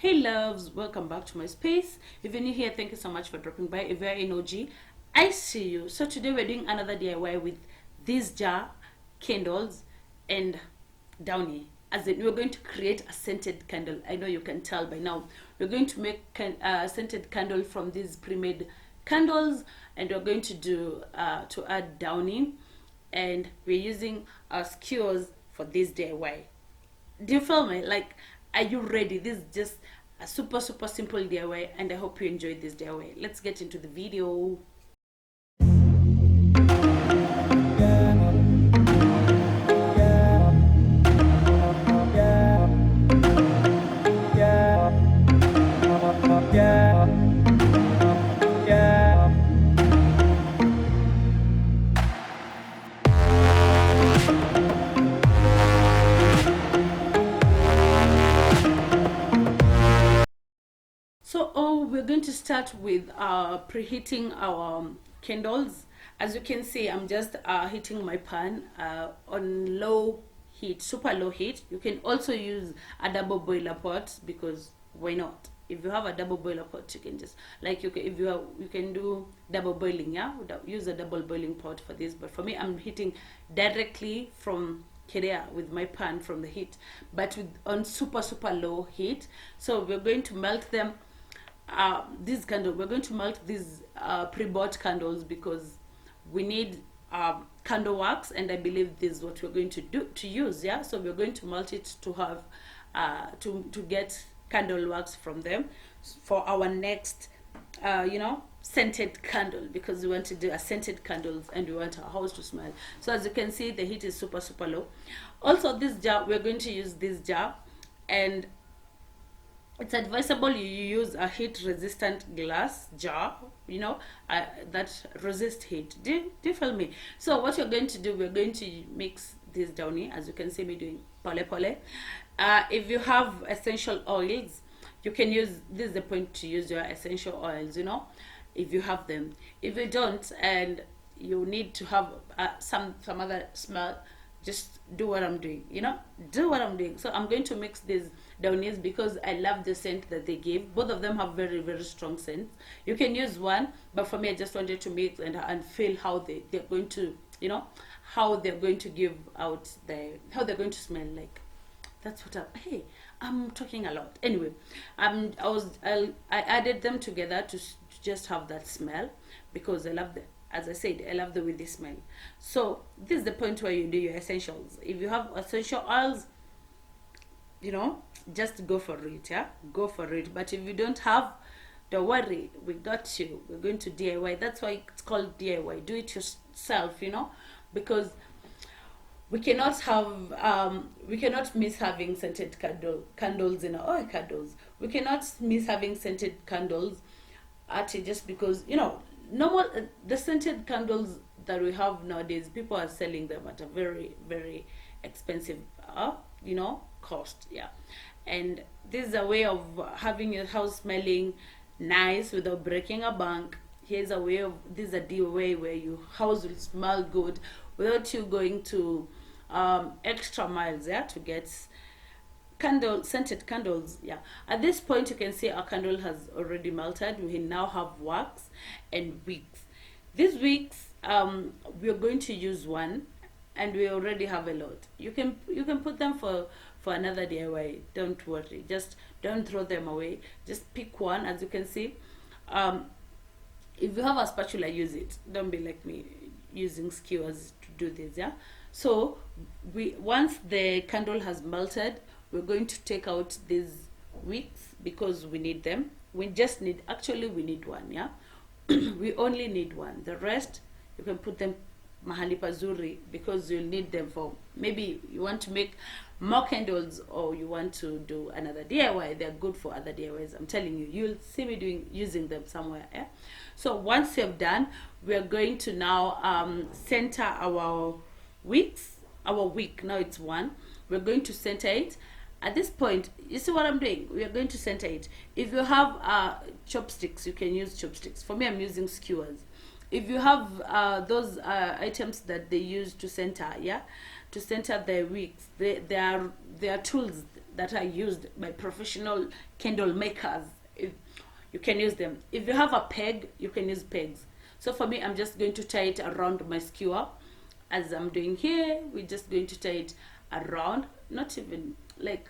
Hey loves, welcome back to my space. If you're new here, thank you so much for dropping by. If you're in OG, I see you. So today we're doing another DIY with this jar, candles, and Downy. As in, we're going to create a scented candle. I know you can tell by now. We're going to make a scented candle from these pre-made candles, and we're going to do to add Downy, and we're using our skewers for this DIY. Do you feel me? Like, are you ready? This is just a super simple DIY, and I hope you enjoyed this DIY. Let's get into the video. We're going to start with preheating our candles. As you can see, I'm just heating my pan on low heat, super low heat. You can also use a double boiler pot, because why not? If you have a double boiler pot, you can just, like, if you have, you can do double boiling, yeah, use a double boiling pot for this. But for me, I'm heating directly from Korea with my pan from the heat, but on super low heat. So we're going to melt them. These candles, we're going to melt these pre-bought candles, because we need candle wax, and I believe this is what we're going to use. Yeah, so we're going to melt it to have to get candle wax from them for our next scented candle, because we want to do a scented candles and we want our house to smell. So as you can see, the heat is super low. Also, this jar, we're going to use this jar, and it's advisable you use a heat resistant glass jar, that resist heat. Do you feel me? So what you're going to do, we're going to mix this Downy, as you can see me doing pole pole. If you have essential oils, you can use, this is the point to use your essential oils, if you have them. If you don't, and you need to have some other smell, just do what I'm doing, do what I'm doing. So I'm going to mix these Downies, because I love the scent that they give. Both of them have very strong scents. You can use one, but for me, I just wanted to mix and feel how they're going to, how they're going to give out how they're going to smell like. That's what I'm talking a lot. Anyway, I added them together to just have that smell, because I love the, as I said, I love the way they smell. So this is the point where you do your essentials. If you have essential oils, just go for it. Yeah, go for it. But if you don't have, don't worry, we got you. We're going to DIY. That's why it's called DIY. Do it yourself, because we cannot miss having scented candles in our candles. We cannot miss having scented candles just because, normal the scented candles that we have nowadays, people are selling them at a very expensive cost. Yeah, and this is a way of having your house smelling nice without breaking a bank. This is a way where your house will smell good without you going to extra miles, yeah, to get scented candles. Yeah, at this point you can see our candle has already melted. We now have wax and wicks. These wicks, we're going to use one, and we already have a lot. You can put them for another DIY. Don't worry, just don't throw them away. Just pick one. As you can see, if you have a spatula, use it. Don't be like me using skewers to do this. Yeah, so once the candle has melted, we're going to take out these wicks, because we need them. We need one. Yeah, we only need one. The rest, you can put them mahali pazuri, because you'll need them for, maybe you want to make more candles, or you want to do another DIY. They're good for other DIYs. I'm telling you, you'll see me using them somewhere. Yeah? So once you've done, we're going to now center our wicks. Our wick, now it's one. We're going to center it. At this point, you see what I'm doing? We are going to center it. If you have chopsticks, you can use chopsticks. For me, I'm using skewers. If you have those items that they use to center, yeah, to center their wicks, they are tools that are used by professional candle makers. You can use them. If you have a peg, you can use pegs. So for me, I'm just going to tie it around my skewer, as I'm doing here. We're just going to tie it around, not even like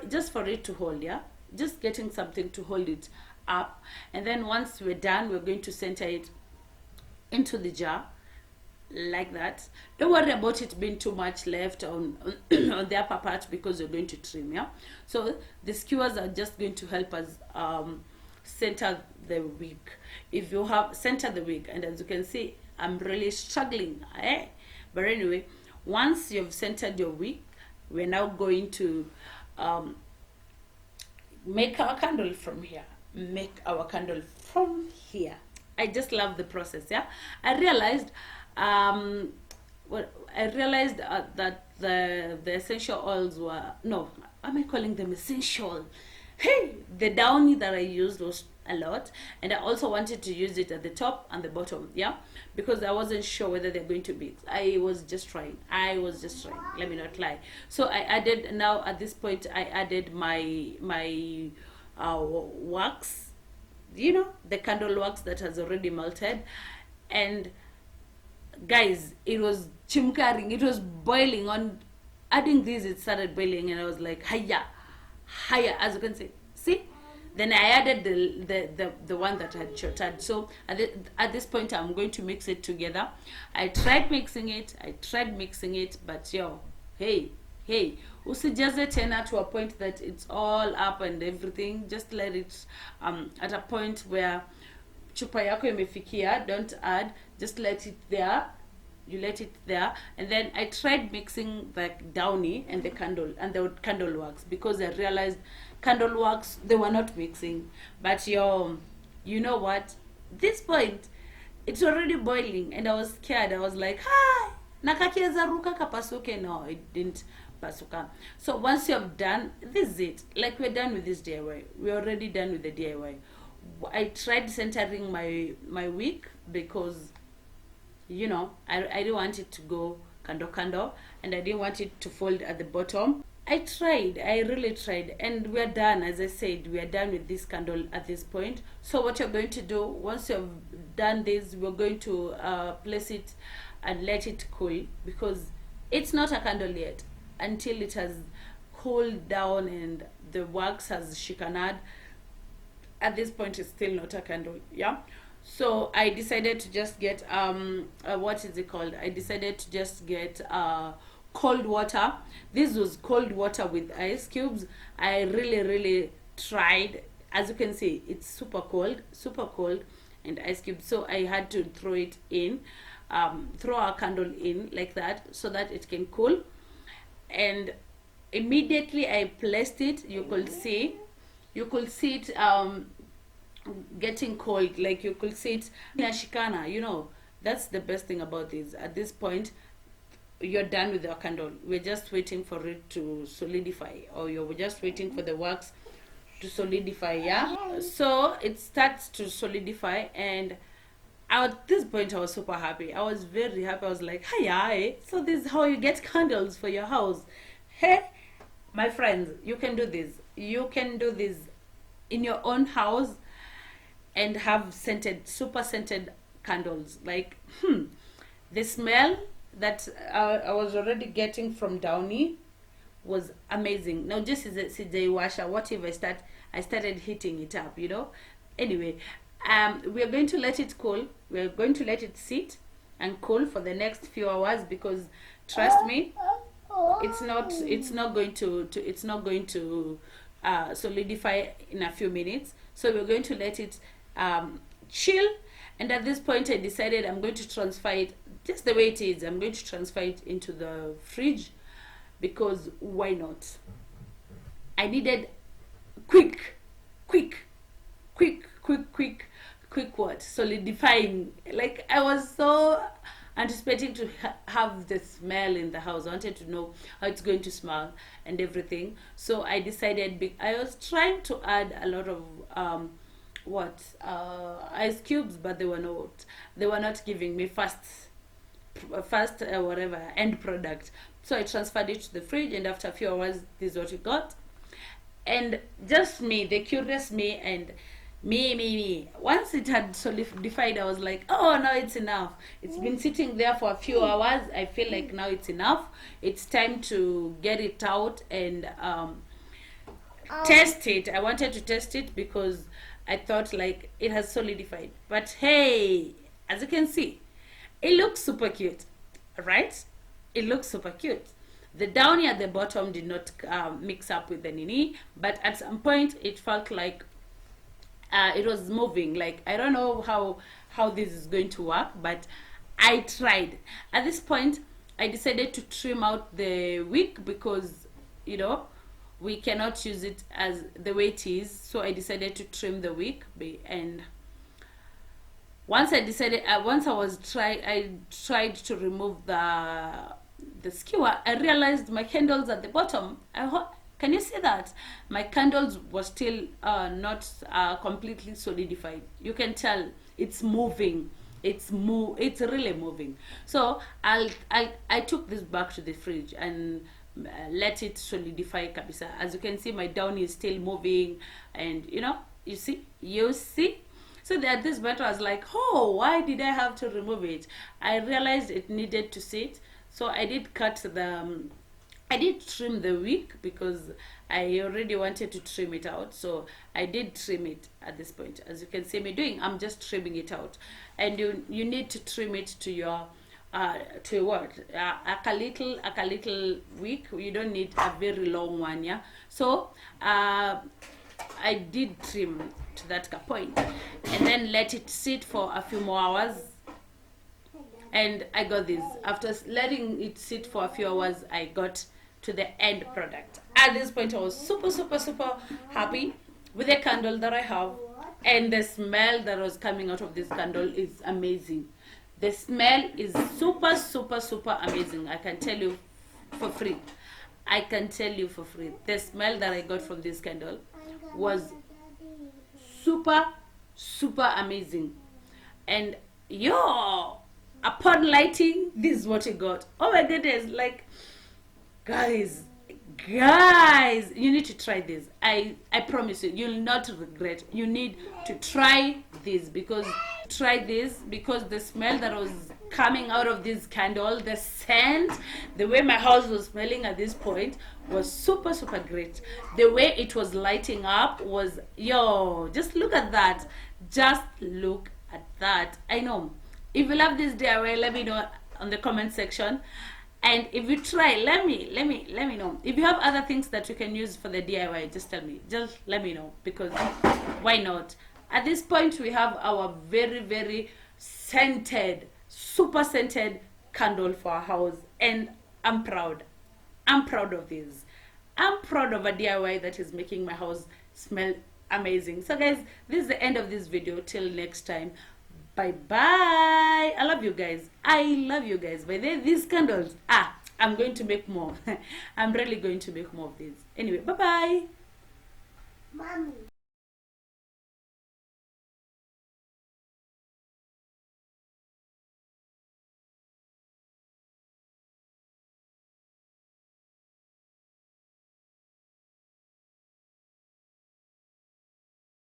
just for it to hold, yeah, just getting something to hold it up. And then once we're done, we're going to center it into the jar like that. Don't worry about it being too much left on the upper part, because you're going to trim, yeah. So the skewers are just going to help us center the wick. If you have center the wick, and as you can see, I'm really struggling, but anyway, once you've centered your wick, we're now going to make our candle from here. I just love the process, yeah. I realized that the essential oils were, no, am I calling them essential? Hey, the Downy that I used was a lot, and I also wanted to use it at the top and the bottom, yeah, because I wasn't sure whether they're going to mix. I was just trying, let me not lie. So I added, now at this point I added my wax, you know, the candle wax that has already melted. And guys, it was chimkaring, it was boiling. On adding this, it started boiling, and I was like, haya, as you can see. Then I added the one that I had shorted. So at this point, I'm going to mix it together. I tried mixing it, but yo, hey, usijaze tena to a point that it's all up and everything. Just let it at a point where chupa yako imefikia. Don't add, just let it there. You let it there. And then I tried mixing the Downy and the candle wax, because I realized candle wax, they were not mixing. But you know what, this point, it's already boiling, and I was scared. I was like, hi, nakakieza ruka kapasuke. No, it didn't pasuka. So once you have done this, is it, like, we're done with this DIY. We're already done with the DIY. I tried centering my wick, because you know, I didn't want it to go kando, and I didn't want it to fold at the bottom. I really tried, and we're done. As I said, we are done with this candle at this point. So what you're going to do, once you've done this, we're going to place it and let it cool, because it's not a candle yet until it has cooled down and the wax has shikanad. At this point, it's still not a candle, yeah. So I decided to just get what is it called? I decided to just get cold water. This was cold water with ice cubes. I really tried. As you can see, it's super cold, and ice cubes. So I had to throw it in, throw our candle in like that, so that it can cool. And immediately I placed it, you could see it getting cold. Like, you could see it inashikana. You know, that's the best thing about this. At this point, you're done with your candle. We're just waiting for it to solidify, or you're just waiting for the wax to solidify, yeah. So it starts to solidify, and at this point I was super happy. I was very happy. I was like, hi, so this is how you get candles for your house. Hey, my friends, you can do this in your own house and have super scented candles. Like, the smell that I was already getting from Downy was amazing. Now, just as a washer, what if I started heating it up, you know? Anyway, we are going to let it cool. We're going to let it sit and cool for the next few hours, because trust me, it's not going to solidify in a few minutes. So we're going to let it chill. And at this point, I decided I'm going to transfer it just the way it is. I'm going to transfer it into the fridge, because why not? I needed quick what? Solidifying. Like, I was so anticipating to have the smell in the house. I wanted to know how it's going to smell and everything. So I decided, I was trying to add a lot of ice cubes, but they were not giving me fast whatever end product. So I transferred it to the fridge, and after a few hours, this is what we got. And just me, the curious me, and me. Once it had solidified, I was like, oh, now it's enough. It's been sitting there for a few hours. I feel like now it's enough. It's time to get it out and test it. I wanted to test it because I thought like it has solidified. But hey, as you can see, it looks super cute, right? It looks super cute. The downy at the bottom did not mix up with the nini, but at some point it felt like it was moving. Like, I don't know how this is going to work, but I tried. At this point, I decided to trim out the wick because, you know, we cannot use it as the way it is. So I decided to trim the wick, and once I tried to remove the skewer, I realized my candles at the bottom. Can you see that? My candles were still not completely solidified. You can tell it's moving. It's really moving. So I took this back to the fridge and let it solidify kabisa. As you can see, my downy is still moving, and you see. So at this point I was like, oh, why did I have to remove it? I realized it needed to sit. So I did I did trim the wick because I already wanted to trim it out. So I did trim it at this point. As you can see me doing, I'm just trimming it out. And you need to trim it to your to what? A little wick. You don't need a very long one, yeah? So I did trim to that point and then let it sit for a few more hours. And I got this. After letting it sit for a few hours, I got to the end product. At this point, I was super happy with the candle that I have, and the smell that was coming out of this candle is amazing. The smell is super amazing. I can tell you for free. The smell that I got from this candle was super amazing. And upon lighting, this is what you got. Oh my goodness, like, guys, you need to try this. I promise you'll not regret. You need to try this because the smell that was coming out of this candle, the scent, the way my house was smelling at this point was super great. The way it was lighting up was, just look at that. I know. If you love this DIY, let me know on the comment section. And if you try, let me know. If you have other things that you can use for the DIY, just tell me. Just let me know, because why not? At this point, we have our very scented, super scented candle for our house, and I'm proud. I'm proud of this. I'm proud of a DIY that is making my house smell amazing. So guys, this is the end of this video. Till next time, bye bye. I love you guys. By the way, these candles, I'm going to make more. I'm really going to make more of these. Anyway, bye bye. Mommy.